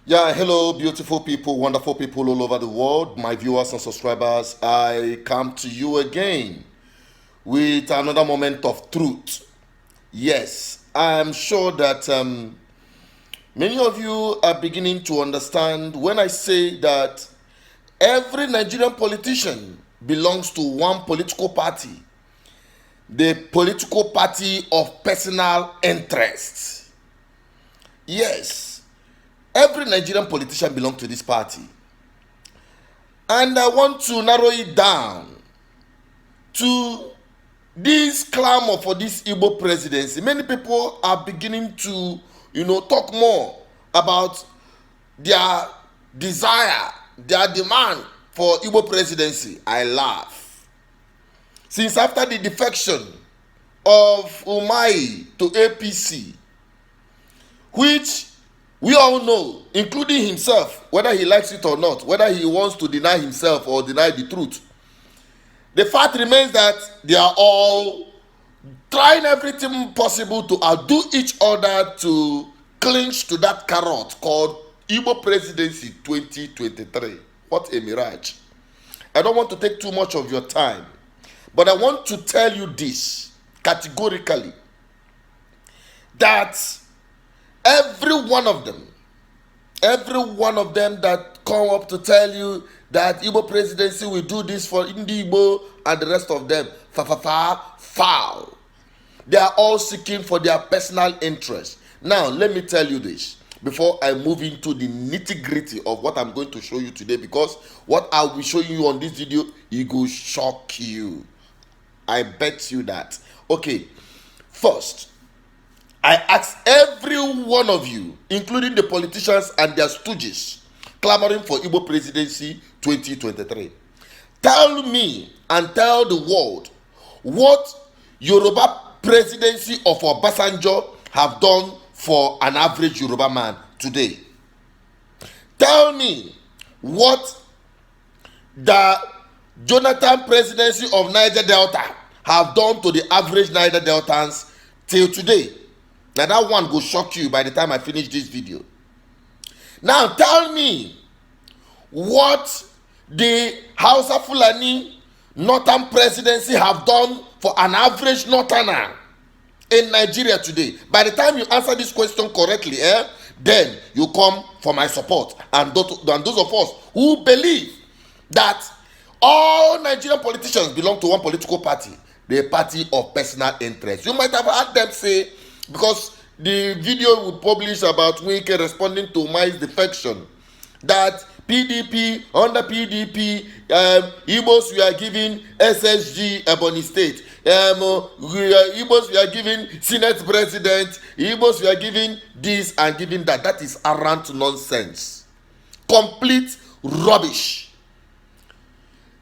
Yeah, hello, beautiful people, wonderful people all over the world, my viewers and subscribers. I come to you again with another moment of truth. Yes, I'm sure that many of you are beginning to understand when I say that every Nigerian politician belongs to one political party, the political party of personal interest. Yes, every Nigerian politician belongs to this party. And I want to narrow it down to this clamor for this Igbo presidency. Many people are beginning to, talk more about their desire, their demand for Igbo presidency. I laugh. Since after the defection of Umai to APC, which we all know, including himself, whether he likes it or not, whether he wants to deny himself or deny the truth, the fact remains that they are all trying everything possible to outdo each other to clinch to that carrot called Igbo presidency 2023. What a mirage. I don't want to take too much of your time, but I want to tell you this categorically, that every one of them that come up to tell you that Igbo presidency will do this for Ndi Igbo and the rest of them, foul. They are all seeking for their personal interest. Now, let me tell you this before I move into the nitty-gritty of what I'm going to show you today, because what I will show you on this video, it will shock you. I bet you that. Okay, first, I ask every one of you, including the politicians and their stooges, clamoring for Igbo presidency 2023. Tell me and tell the world what Yoruba presidency of Obasanjo have done for an average Yoruba man today. Tell me what the Jonathan presidency of Niger Delta have done to the average Niger Deltans till today. Now that one will shock you by the time I finish this video. Now tell me what the Hausa Fulani Northern presidency have done for an average Northerner in Nigeria today. By the time you answer this question correctly, then you come for my support. And those of us who believe that all Nigerian politicians belong to one political party, the party of personal interest. You might have heard them say, because the video would publish about Wike responding to Mai's defection, that PDP, under PDP, Igbos we are giving SSG Ebony State, Igbos we are giving Senate President, Igbos we are giving this and giving that. That is arrant nonsense, complete rubbish,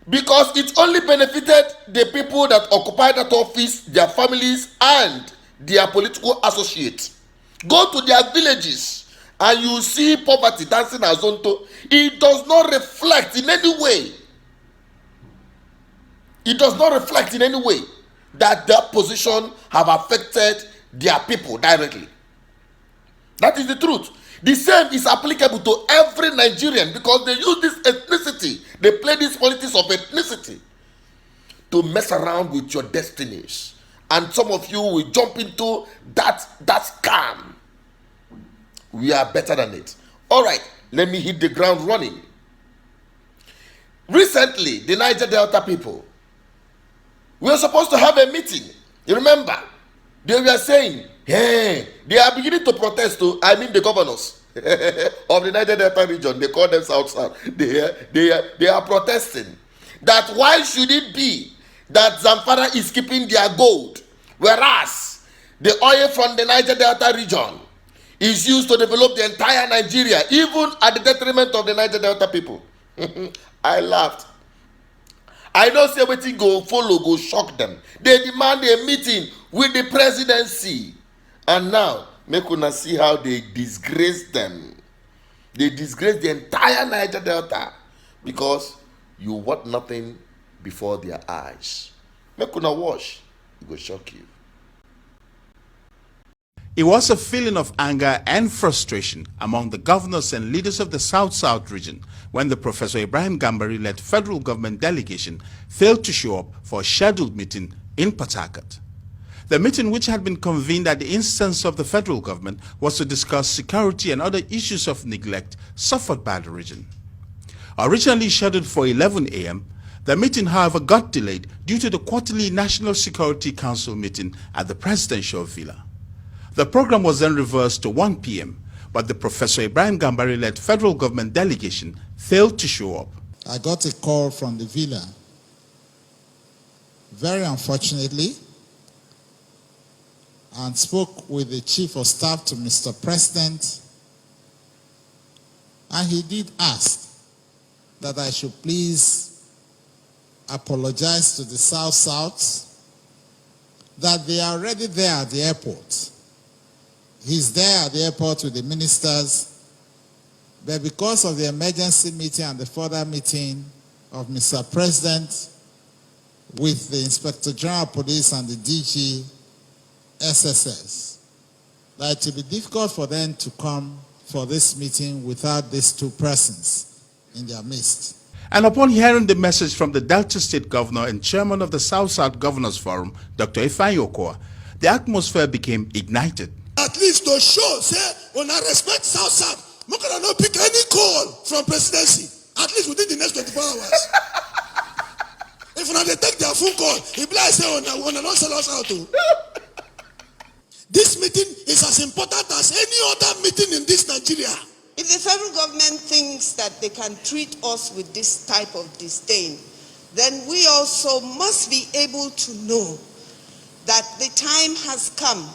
because it only benefited the people that occupy that office, their families and their political associates. Go to their villages and you see poverty dancing as onto. It does not reflect in any way. It does not reflect in any way that their position have affected their people directly. That is the truth. The same is applicable to every Nigerian, because they use this ethnicity, they play this politics of ethnicity to mess around with your destinies. And some of you will jump into that scam. We are better than it. All right, let me hit the ground running. Recently, the Niger Delta people, we were supposed to have a meeting. You remember? They were saying, hey, they are beginning to protest. The governors of the Niger Delta region, they call them South. They are protesting that why should it be that Zamfara is keeping their gold, whereas the oil from the Niger Delta region is used to develop the entire Nigeria, even at the detriment of the Niger Delta people. I laughed. I don't say wetin go follow go shock them. They demand a meeting with the presidency, and now make una see how they disgrace them. They disgrace the entire Niger Delta because you want nothing before their eyes. Make una watch, it go shock you. It was a feeling of anger and frustration among the governors and leaders of the South-South region when the Professor Ibrahim Gambari-led federal government delegation failed to show up for a scheduled meeting in Port Harcourt. The meeting, which had been convened at the instance of the federal government, was to discuss security and other issues of neglect suffered by the region. Originally scheduled for 11 a.m., the meeting, however, got delayed due to the quarterly National Security Council meeting at the presidential villa. The program was then reversed to 1 p.m., but the Professor Ibrahim Gambari-led federal government delegation failed to show up. I got a call from the villa. Very unfortunately, and spoke with the Chief of Staff to Mr. President, and he did ask that I should please apologize to the South-South, that they are already there at the airport. He's there at the airport with the ministers, but because of the emergency meeting and the further meeting of Mr. President with the Inspector General of Police and the DG SSS, that it will be difficult for them to come for this meeting without these two persons in their midst. And upon hearing the message from the Delta State Governor and Chairman of the South-South Governors Forum, Dr. Ifeanyi Okowa, the atmosphere became ignited. At least to show, say, when I respect South-South, I'm going to not pick any call from presidency, at least within the next 24 hours. If they take their phone call, he be like, say, when I not sell us out to. This meeting is as important as any other meeting in this Nigeria. If the federal government thinks that they can treat us with this type of disdain, then we also must be able to know that the time has come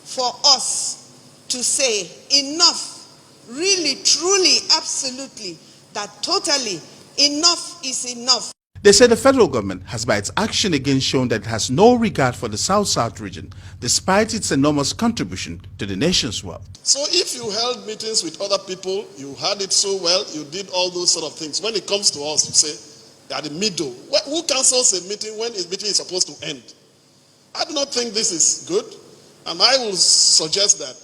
for us to say enough, really, truly, absolutely, that totally enough is enough. They say the federal government has by its action again shown that it has no regard for the South-South region, despite its enormous contribution to the nation's wealth. So if you held meetings with other people, you had it so well, you did all those sort of things. When it comes to us, you say, they are the middle. Who cancels a meeting when a meeting is supposed to end? I do not think this is good. And I will suggest that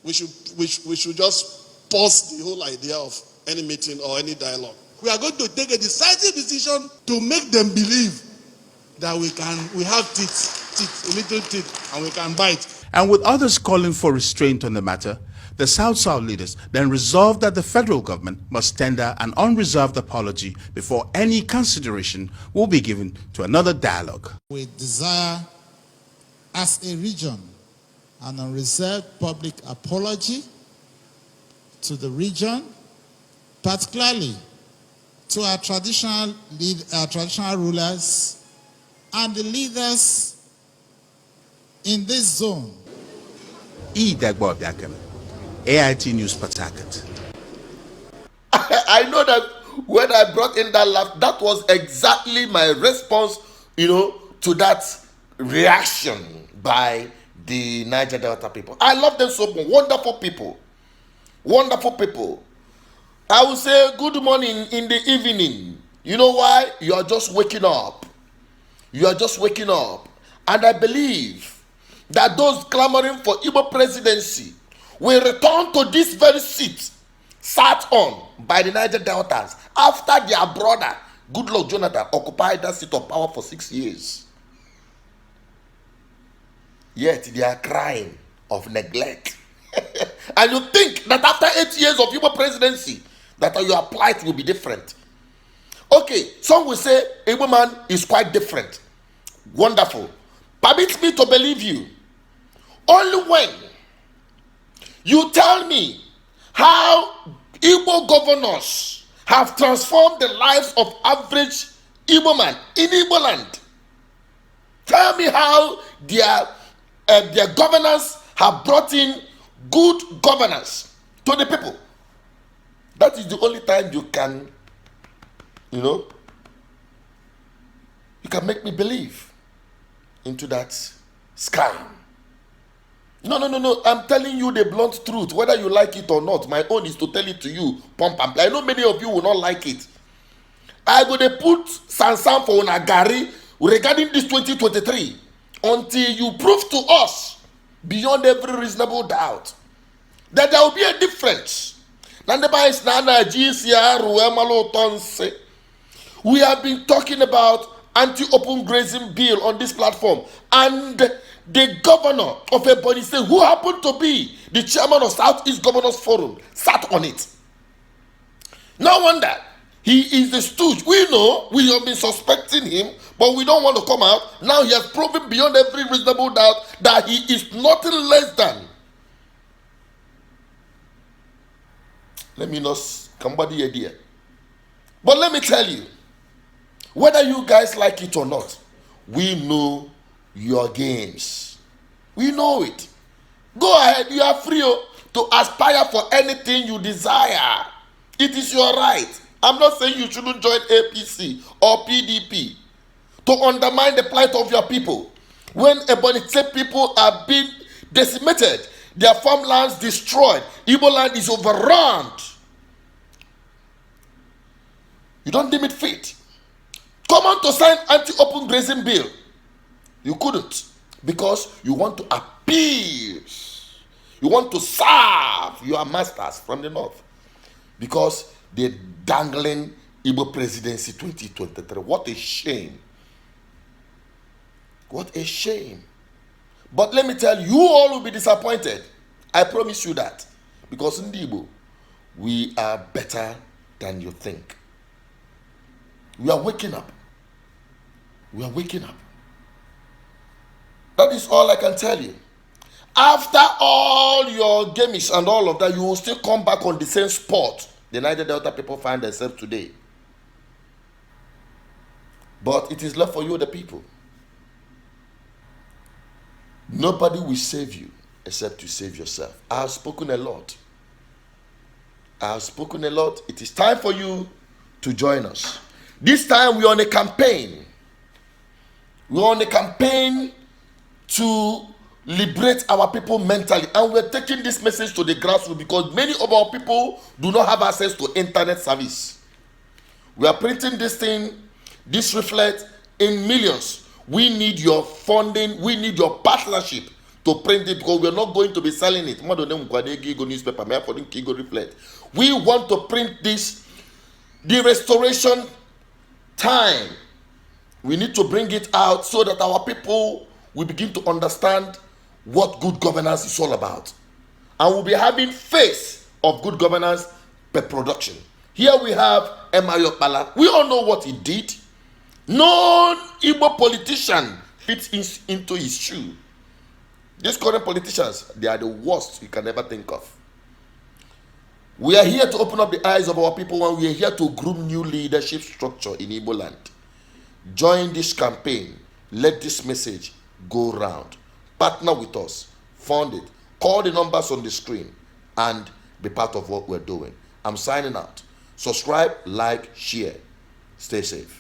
we should just pause the whole idea of any meeting or any dialogue. We are going to take a decisive decision to make them believe that we have teeth, little teeth, and we can bite. And with others calling for restraint on the matter, the South-South leaders then resolved that the federal government must tender an unreserved apology before any consideration will be given to another dialogue. We desire, as a region, an unreserved public apology to the region, particularly to our traditional rulers and the leaders in this zone. Dagbo Abiakem, AIT News, Port Harcourt. I know that when I brought in that laugh, that was exactly my response, to that reaction by the Niger Delta people. I love them so much. Wonderful people. Wonderful people. I will say good morning in the evening. You know why? You are just waking up. You are just waking up. And I believe that those clamoring for Igbo presidency will return to this very seat sat on by the Niger Deltas after their brother, Goodluck Jonathan, occupied that seat of power for 6 years. Yet they are crying of neglect. And you think that after 8 years of Igbo presidency, that your plight will be different. Okay, some will say Igbo man is quite different. Wonderful. Permit me to believe you. Only when you tell me how Igbo governors have transformed the lives of average Igbo man in Igbo land. Tell me how their governance have brought in good governance to the people. That is the only time you can, you can make me believe into that scam. No. I'm telling you the blunt truth, whether you like it or not. My own is to tell it to you. Pump and play. I know many of you will not like it. I go to put Sansan for Unagari regarding this 2023 until you prove to us beyond every reasonable doubt that there will be a difference. We have been talking about anti-open grazing bill on this platform, and the governor of Ebonyi State, who happened to be the chairman of Southeast Governors Forum, sat on it. No wonder he is the stooge. We know, we have been suspecting him, but we don't want to come out. Now he has proven beyond every reasonable doubt that he is nothing less than, let me not somebody idea. But let me tell you, whether you guys like it or not, we know your games. We know it. Go ahead, you are free to aspire for anything you desire. It is your right. I'm not saying you shouldn't join APC or PDP to undermine the plight of your people. When Ebonyi State people are being decimated, their farmlands destroyed, Igbo land is overrun, you don't deem it fit. Come on to sign anti-open grazing bill. You couldn't, because you want to appease. You want to serve your masters from the north, because they're dangling Igbo presidency 2023. What a shame. What a shame. But let me tell you, you all will be disappointed. I promise you that. Because in Igbo, we are better than you think. We are waking up. We are waking up. That is all I can tell you. After all your games and all of that, you will still come back on the same spot the Niger Delta people find themselves today. But it is left for you, the people. Nobody will save you except you save yourself. I have spoken a lot. I have spoken a lot. It is time for you to join us. This time we are on a campaign. We are on a campaign to liberate our people mentally, and we're taking this message to the grassroots because many of our people do not have access to internet service. We are printing this thing, this leaflet, in millions. We need your funding, we need your partnership to print it, because we're not going to be selling it. Newspaper, we want to print this, the restoration time. We need to bring it out so that our people will begin to understand what good governance is all about. And we'll be having face of good governance per production. Here we have Emayo Pala. We all know what he did. No Igbo politician fits into his shoe. These current politicians, they are the worst you can ever think of. We are here to open up the eyes of our people, and we are here to groom new leadership structure in Igbo land. Join this campaign. Let this message go round. Partner with us. Fund it. Call the numbers on the screen and be part of what we're doing. I'm signing out. Subscribe, like, share. Stay safe.